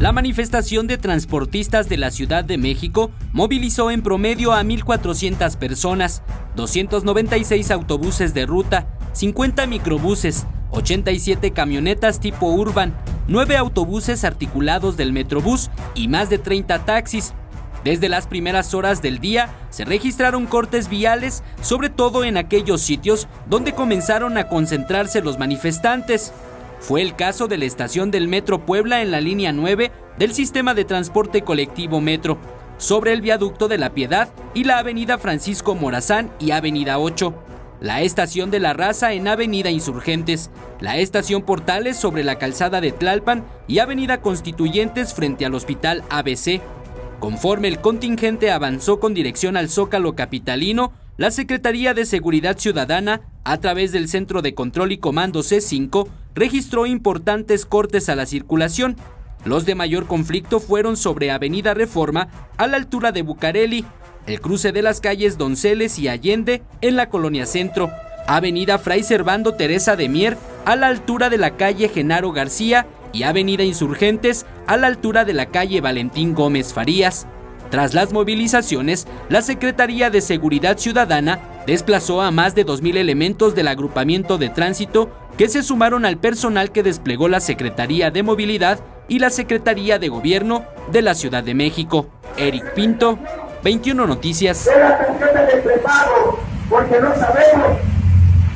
La manifestación de transportistas de la Ciudad de México movilizó en promedio a 1,400 personas, 296 autobuses de ruta, 50 microbuses, 87 camionetas tipo urban, 9 autobuses articulados del Metrobús y más de 30 taxis. Desde las primeras horas del día se registraron cortes viales, sobre todo en aquellos sitios donde comenzaron a concentrarse los manifestantes. Fue el caso de la estación del Metro Puebla en la línea 9 del sistema de transporte colectivo Metro, sobre el viaducto de la Piedad y la avenida Francisco Morazán y avenida 8, la estación de la Raza en avenida Insurgentes, la estación Portales sobre la calzada de Tlalpan y avenida Constituyentes frente al hospital ABC. Conforme el contingente avanzó con dirección al Zócalo capitalino, la Secretaría de Seguridad Ciudadana, a través del Centro de Control y Comando C5, registró importantes cortes a la circulación. Los de mayor conflicto fueron sobre Avenida Reforma, a la altura de Bucareli, el cruce de las calles Donceles y Allende, en la Colonia Centro, Avenida Fray Servando Teresa de Mier, a la altura de la calle Genaro García, y Avenida Insurgentes, a la altura de la calle Valentín Gómez Farías. Tras las movilizaciones, la Secretaría de Seguridad Ciudadana desplazó a más de 2,000 elementos del agrupamiento de tránsito que se sumaron al personal que desplegó la Secretaría de Movilidad y la Secretaría de Gobierno de la Ciudad de México. Eric Pinto, 21 Noticias. Porque no sabemos